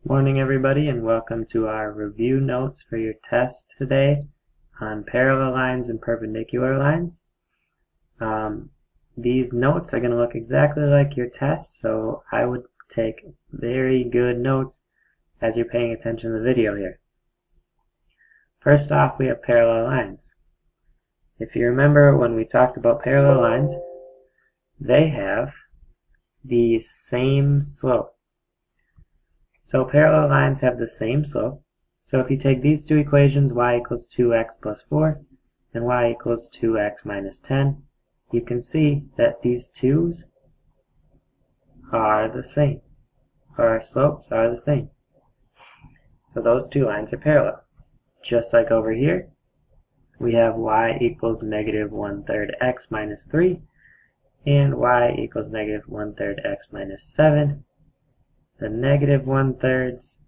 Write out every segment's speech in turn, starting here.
Morning everybody, and welcome to our review notes for your test today on parallel lines and perpendicular lines. These notes are going to look exactly like your test, so I would take very good notes as you're paying attention to the video here. First off, we have parallel lines. If you remember when we talked about parallel lines, they have the same slope. So parallel lines have the same slope. So if you take these two equations, y equals 2x plus 4 and y equals 2x minus 10, you can see that these 2's are the same, or our slopes are the same. So those two lines are parallel. Just like over here, we have y equals negative 1/3 x minus 3 and y equals negative 1/3 x minus 7. The negative 1/3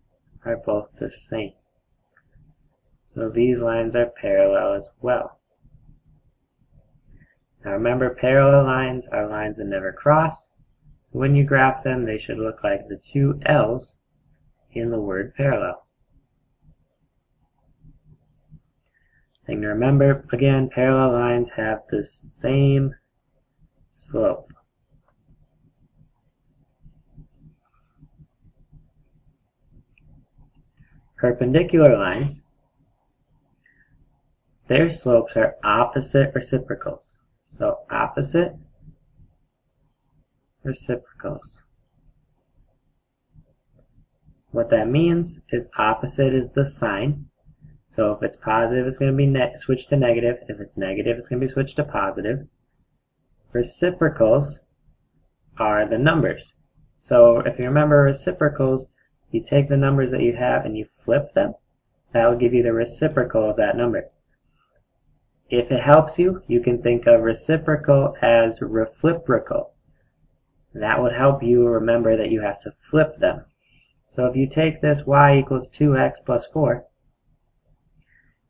are both the same. So these lines are parallel as well. Now remember, parallel lines are lines that never cross. So when you graph them, they should look like the two L's in the word parallel. Thing to remember, again, parallel lines have the same slope. Perpendicular lines, their slopes are opposite reciprocals. So opposite reciprocals. What that means is opposite is the sign. So if it's positive, it's going to be switched to negative. If it's negative, it's going to be switched to positive. Reciprocals are the numbers. So if you remember reciprocals, you take the numbers that you have and you flip them. That will give you the reciprocal of that number. If it helps you, you can think of reciprocal as refliprocal. That would help you remember that you have to flip them. So if you take this y equals 2x plus 4,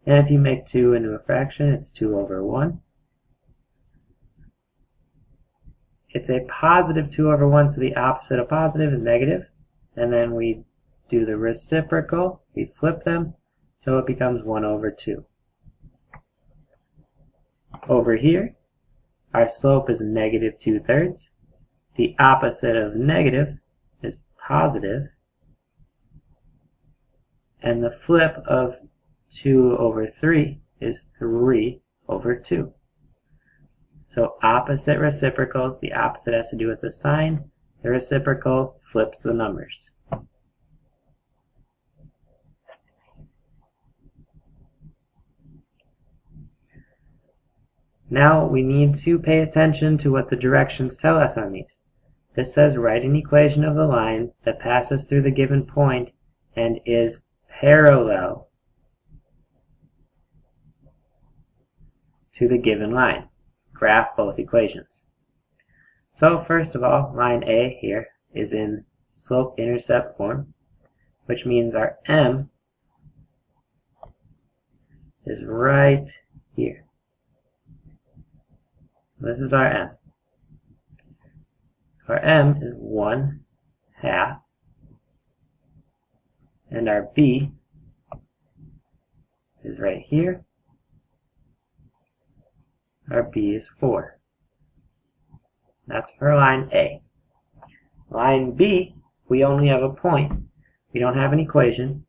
and if you make 2 into a fraction, it's 2 over 1. It's a positive 2 over 1, so the opposite of positive is negative. And then we do the reciprocal, we flip them, so it becomes 1 over 2. Over here, our slope is negative 2/3. The opposite of negative is positive. And the flip of 2 over 3 is 3 over 2. So opposite reciprocals, the opposite has to do with the sign. The reciprocal flips the numbers. Now we need to pay attention to what the directions tell us on these. This says write an equation of the line that passes through the given point and is parallel to the given line. Graph both equations. So first of all, line A here is in slope-intercept form, which means our M is right here. This is our M. So our M is 1/2, and our B is right here. Our B is 4. That's for line A. Line B, we only have a point. We don't have an equation,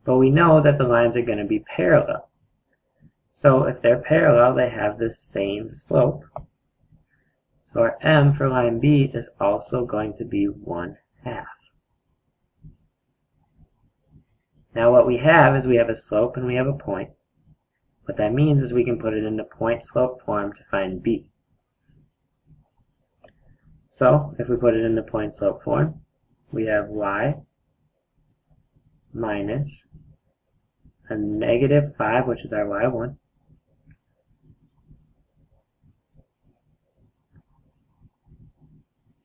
but we know that the lines are going to be parallel. So if they're parallel, they have the same slope. So our M for line B is also going to be 1/2. Now what we have is we have a slope and we have a point. What that means is we can put it into point-slope form to find B. So if we put it into point-slope form, we have y minus a negative 5, which is our y1,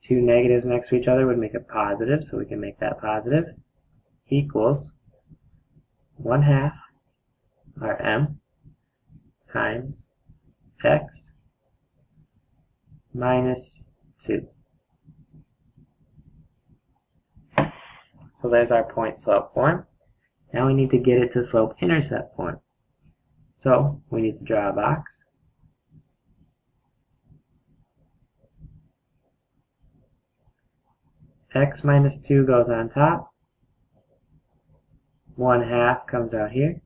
two negatives next to each other would make a positive, so we can make that positive, equals 1/2 our M times x minus 2. So there's our point-slope form. Now we need to get it to slope-intercept form. So we need to draw a box. X minus 2 goes on top. 1/2 comes out here.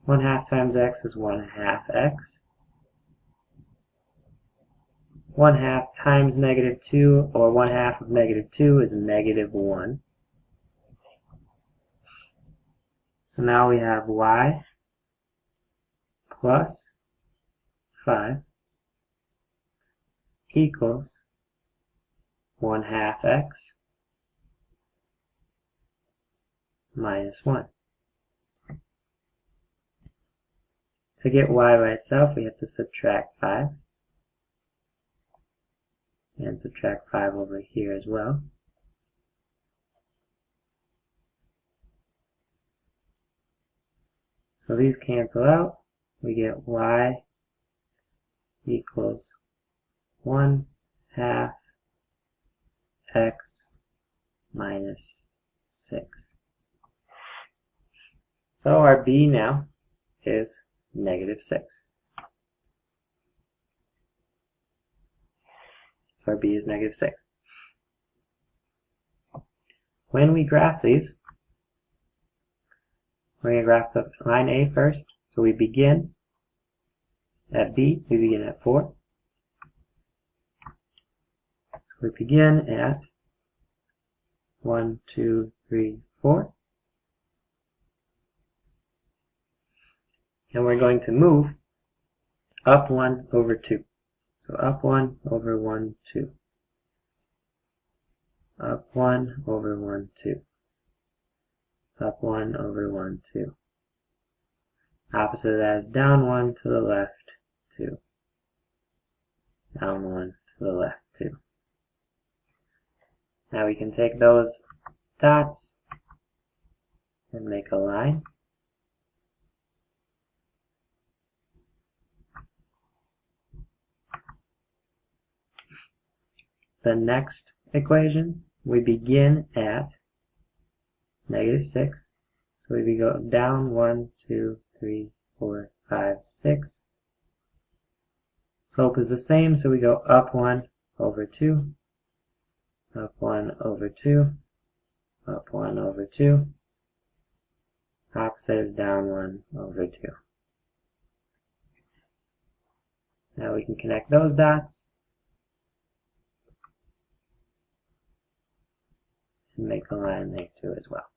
1/2 times x is 1/2 x. 1/2 times -2, or 1/2 of -2, is -1. So now we have y plus 5 equals 1/2 x minus 1. To get y by itself, we have to subtract 5. And subtract 5 over here as well. So these cancel out. We get y equals 1/2 x minus 6. So our b now is -6. So our b is -6. When we graph these, we're going to graph the line A first. So we begin at B, we begin at 4. So we begin at 1, 2, 3, 4. And we're going to move up 1 over 2. So up 1 over 1, 2. Up 1 over 1, 2. Up 1 over 1, 2. Opposite of that is down 1 to the left, 2. Down 1 to the left, 2. Now we can take those dots and make a line. The next equation, we begin at -6. So we go down 1, 2, 3, 4, 5, 6. Slope is the same, so we go up 1 over 2, up 1 over 2, up 1 over 2. Opposite is down 1 over 2. Now we can connect those dots and make a line there too as well.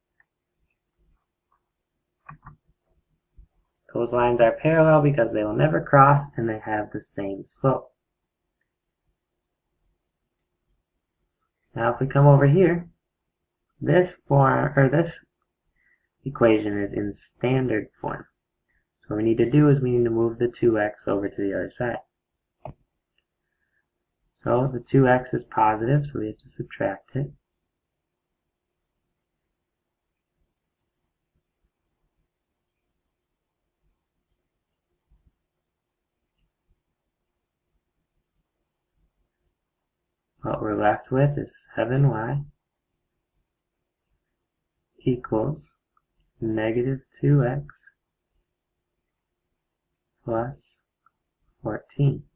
Those lines are parallel because they will never cross and they have the same slope. Now if we come over here, this equation is in standard form. So what we need to do is we need to move the 2x over to the other side. So the 2x is positive, so we have to subtract it. What we're left with is 7y equals -2x plus 14.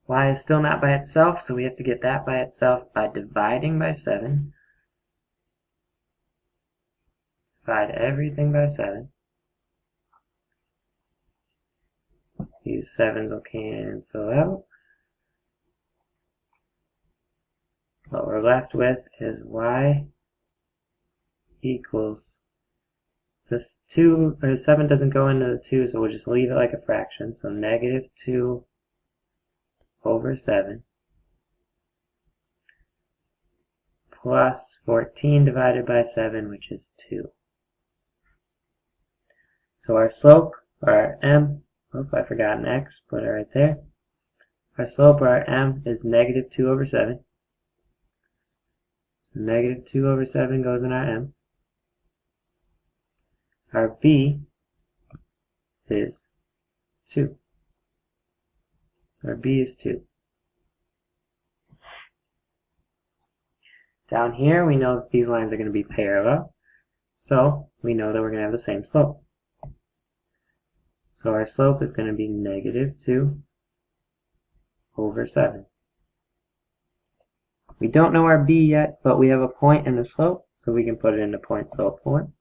Y is still not by itself, so we have to get that by itself by dividing by 7. Divide everything by 7. These 7s will cancel out. What we're left with is y equals, this 2, or 7 doesn't go into the 2, so we'll just leave it like a fraction. So -2 over 7 plus 14 divided by 7, which is 2. So our slope, or our m, I forgot an x, put it right there. Our slope, or our m, is -2 over 7. So -2 over 7 goes in our m. Our b is 2. So our b is 2. Down here, we know that these lines are going to be parallel, so we know that we're going to have the same slope. So our slope is going to be negative 2 over 7. We don't know our b yet, but we have a point and a slope, so we can put it into point-slope form.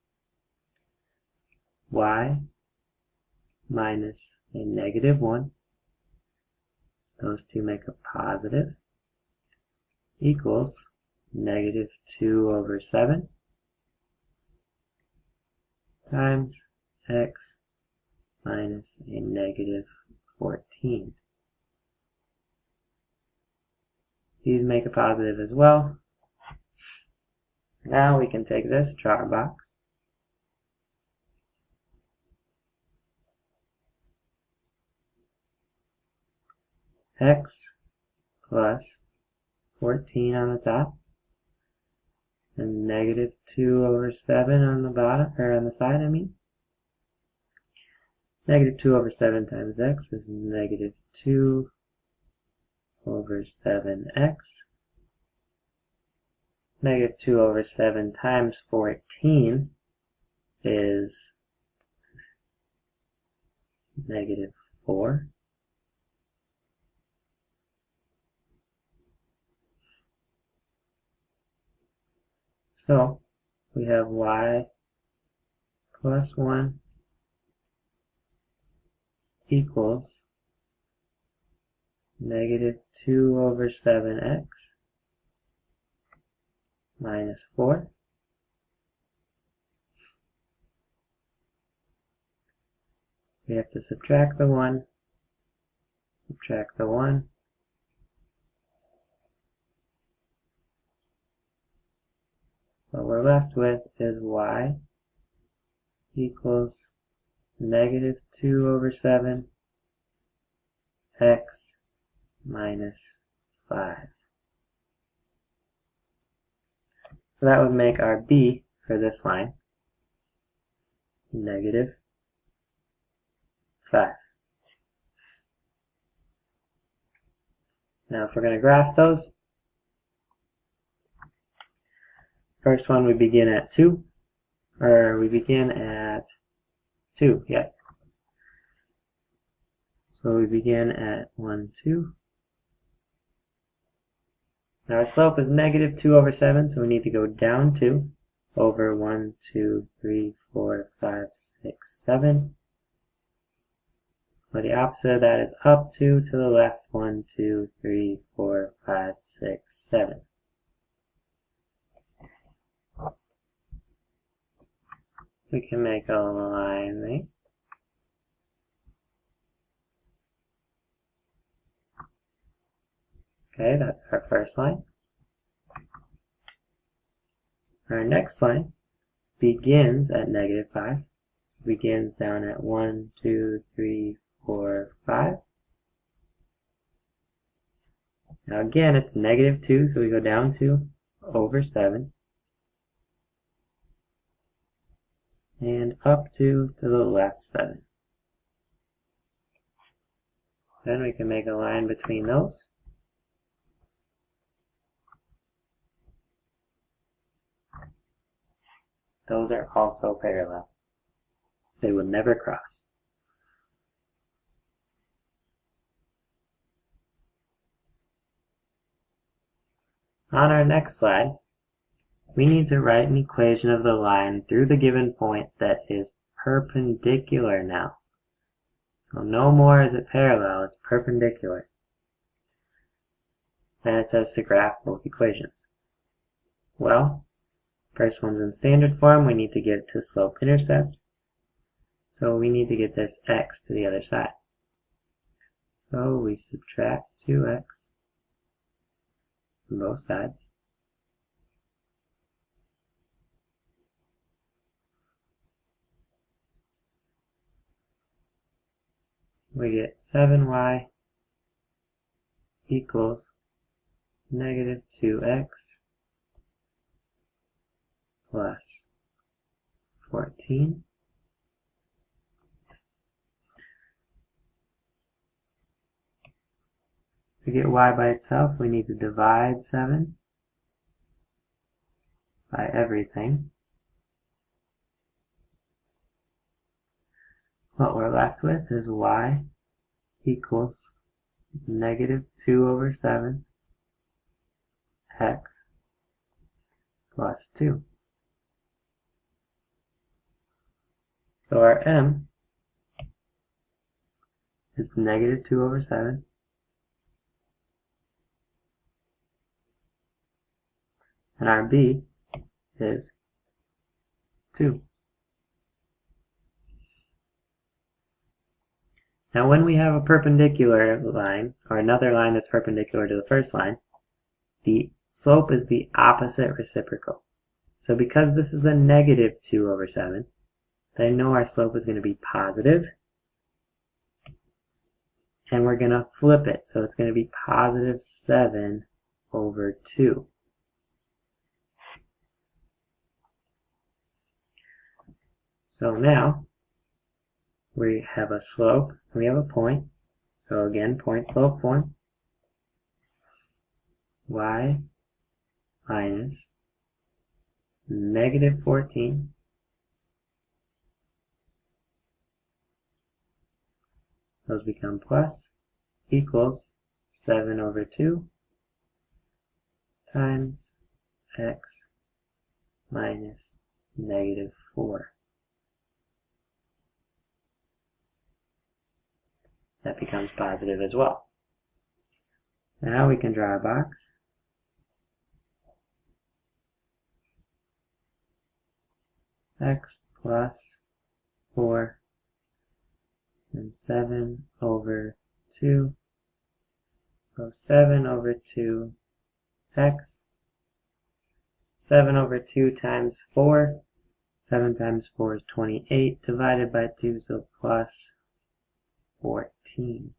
Y minus a negative 1, those two make a positive, equals negative 2 over 7 times x minus a negative 14. These make a positive as well. Now we can take this, draw our box. X plus 14 on the top, and negative 2 over 7 on the bottom, or on the side, I mean. Negative 2 over 7 times x is negative 2 over 7x. Negative 2 over 7 times 14 is negative 4. So we have y plus 1 equals negative 2 over 7x minus 4. We have to subtract the 1, subtract the 1. What we're left with is y equals negative 2 over 7 x minus 5. So that would make our b for this line negative 5. Now if we're going to graph those, first one we begin at 2, or we begin at 2, yeah. So we begin at 1, 2. Now our slope is negative 2 over 7, so we need to go down 2 over 1, 2, 3, 4, 5, 6, 7. Well, the opposite of that is up 2 to the left, 1, 2, 3, 4, 5, 6, 7. We can make a line there. Okay, that's our first line. Our next line begins at negative 5. So it begins down at 1, 2, 3, 4, 5. Now again, it's negative 2, so we go down 2 over 7. And up 2 to the left 7. Then we can make a line between those. Those are also parallel. They will never cross. On our next slide, we need to write an equation of the line through the given point that is perpendicular now. So no more is it parallel, it's perpendicular. Then it says to graph both equations. Well, first one's in standard form, we need to get it to slope-intercept. So we need to get this x to the other side. So we subtract 2x from both sides. We get 7y equals negative 2x plus 14. To get y by itself, we need to divide 7 by everything, what we're left with is y equals negative 2 over 7 x plus 2. So our m is negative 2 over 7 and our b is 2. Now when we have a perpendicular line, or another line that's perpendicular to the first line, the slope is the opposite reciprocal. So because this is a negative 2 over 7, then I know our slope is going to be positive, and we're going to flip it, so it's going to be positive 7 over 2. So now we have a slope, and we have a point. So again, point-slope form. Y minus negative 14 those become plus equals 7 over 2 times x minus negative 4. That becomes positive as well. Now we can draw a box. X plus 4 and 7 over 2. So 7 over 2 x. 7 over 2 times 4. 7 times 4 is 28 divided by 2, so plus 14.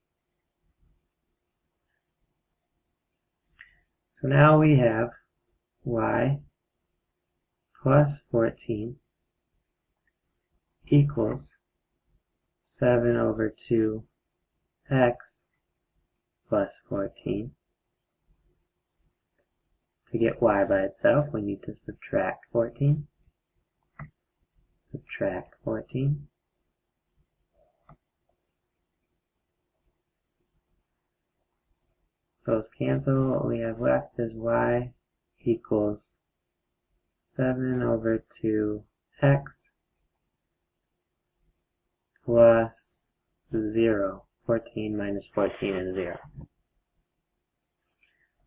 So now we have y plus 14 equals 7 over 2 x plus 14. To get y by itself, we need to subtract 14. Subtract 14. Those cancel. What we have left is y equals 7 over 2 x plus 0. 14 minus 14 is 0.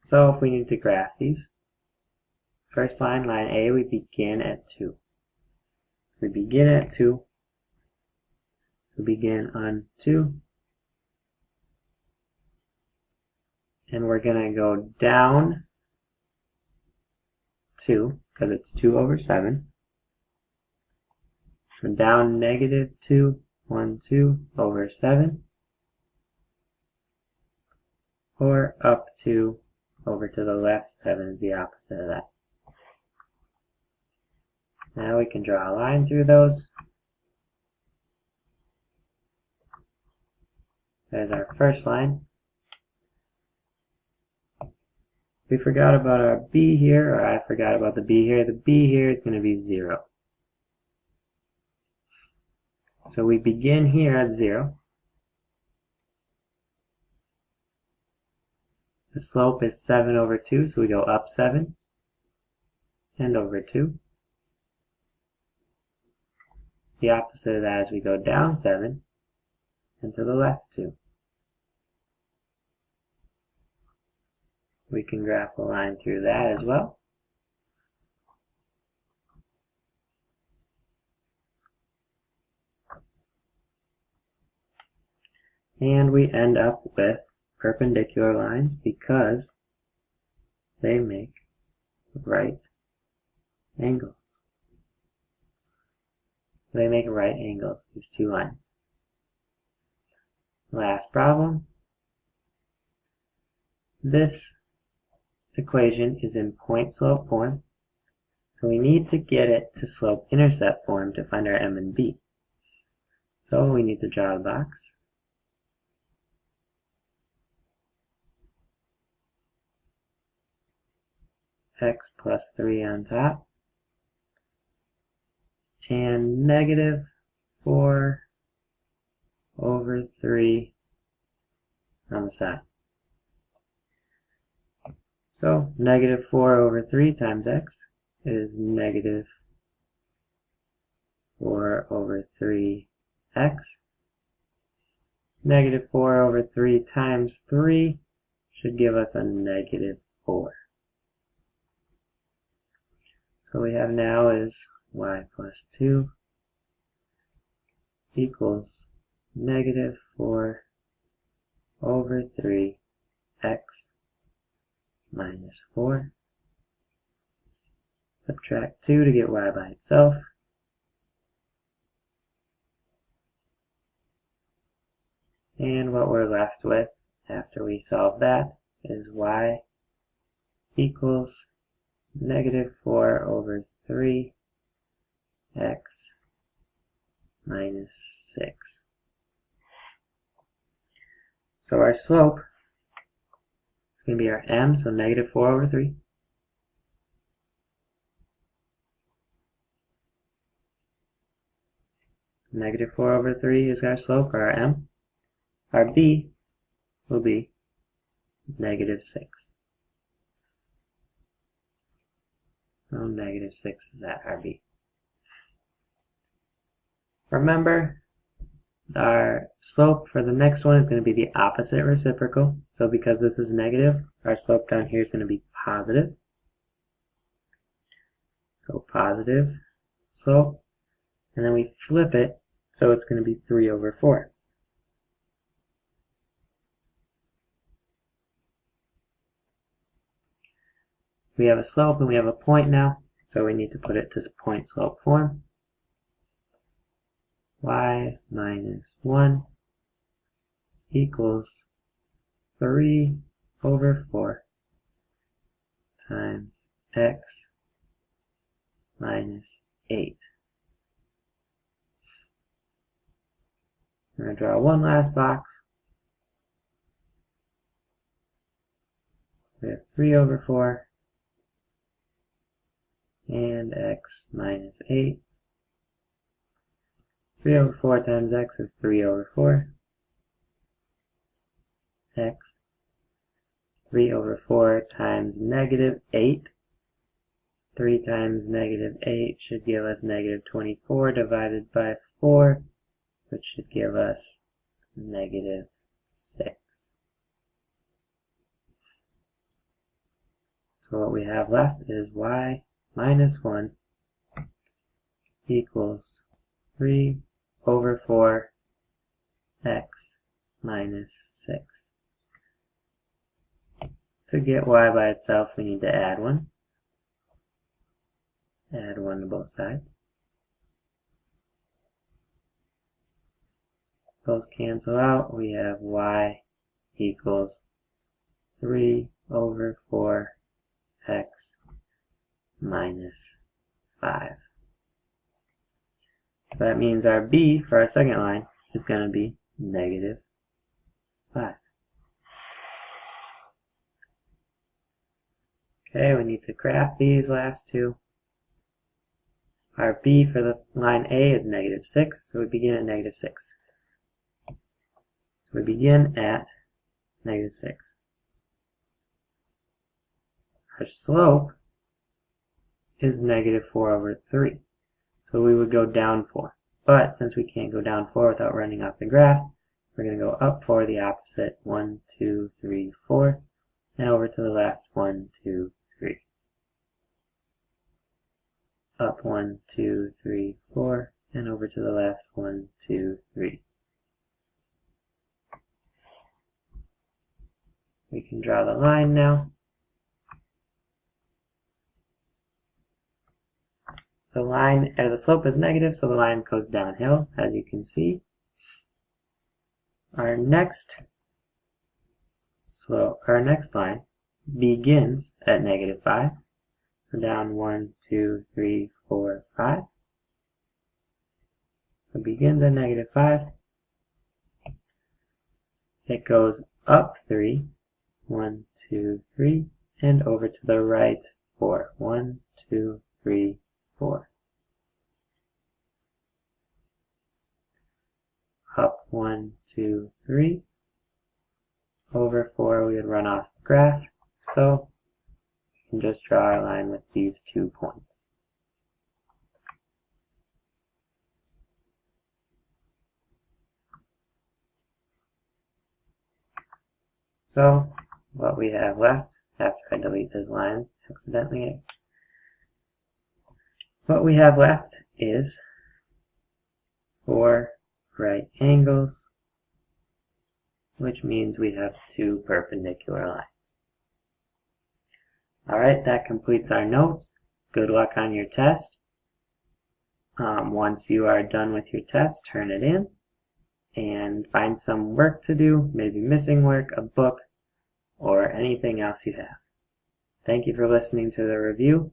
So if we need to graph these, first line, line A, we begin at 2. We begin at 2. So begin on 2. And we're going to go down 2, because it's 2 over 7. So down negative 2, 1, 2 over 7. Or up 2 over to the left. 7 is the opposite of that. Now we can draw a line through those. There's our first line. We forgot about our b here, or I forgot about the b here. The b here is going to be 0. So we begin here at 0. The slope is 7 over 2, so we go up 7 and over 2. The opposite of that is we go down 7 and to the left 2. We can graph a line through that as well. And we end up with perpendicular lines because they make right angles. They make right angles, these two lines. Last problem. This equation is in point-slope form, so we need to get it to slope-intercept form to find our m and b. So we need to draw a box. X plus 3 on top, and negative 4 over 3 on the side. So negative 4 over 3 times x is negative 4 over 3x. Negative 4 over 3 times 3 should give us a negative 4. So we have now is y plus 2 equals negative 4 over 3x minus 4. Subtract 2 to get y by itself. And what we're left with after we solve that is y equals negative 4 over 3x minus 6. So our slope is going to be our m, so negative 4 over 3. Negative 4 over 3 is our slope, or our m. Our b will be negative 6. So negative 6 is that, our b. Remember, our slope for the next one is going to be the opposite reciprocal. So because this is negative, our slope down here is going to be positive. So positive slope. And then we flip it, so it's going to be 3 over 4. We have a slope and we have a point now, so we need to put it to point-slope form. Y minus 1 equals 3 over 4 times x minus 8. I'm going to draw one last box. We have 3 over 4 and x minus 8. 3 over 4 times x is 3 over 4. X. 3 over 4 times negative 8. 3 times negative 8 should give us negative 24 divided by 4, which should give us negative 6. So what we have left is y minus 1 equals 3 over 4 x minus 6. To get y by itself, we need to add 1. Add 1 to both sides. Those cancel out. We have y equals 3 over 4x minus 5. So that means our b for our second line is going to be negative 5. Okay, we need to graph these last two. Our b for the line A is negative 6, so we begin at negative 6. So we begin at negative 6. Our slope is negative 4 over 3. So we would go down 4. But since we can't go down 4 without running off the graph, we're going to go up 4 the opposite. 1, 2, 3, 4. And over to the left. 1, 2, 3. Up 1, 2, 3, 4. And over to the left. 1, 2, 3. We can draw the line now. The line, the slope is negative, so the line goes downhill, as you can see. Our next line begins at negative 5. So down 1, 2, 3, 4, 5. It begins at negative 5. It goes up 3. 1, 2, 3. And over to the right 4. 1, 2, 3, 4. 1, 2, 3. Over 4 we would run off the graph, so we can just draw our line with these 2 points. So what we have left, after I delete this line accidentally, what we have left is 4 right angles, which means we have 2 perpendicular lines. Alright, that completes our notes. Good luck on your test. Once you are done with your test, turn it in and find some work to do, maybe missing work, a book, or anything else you have. Thank you for listening to the review.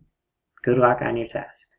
Good luck on your test.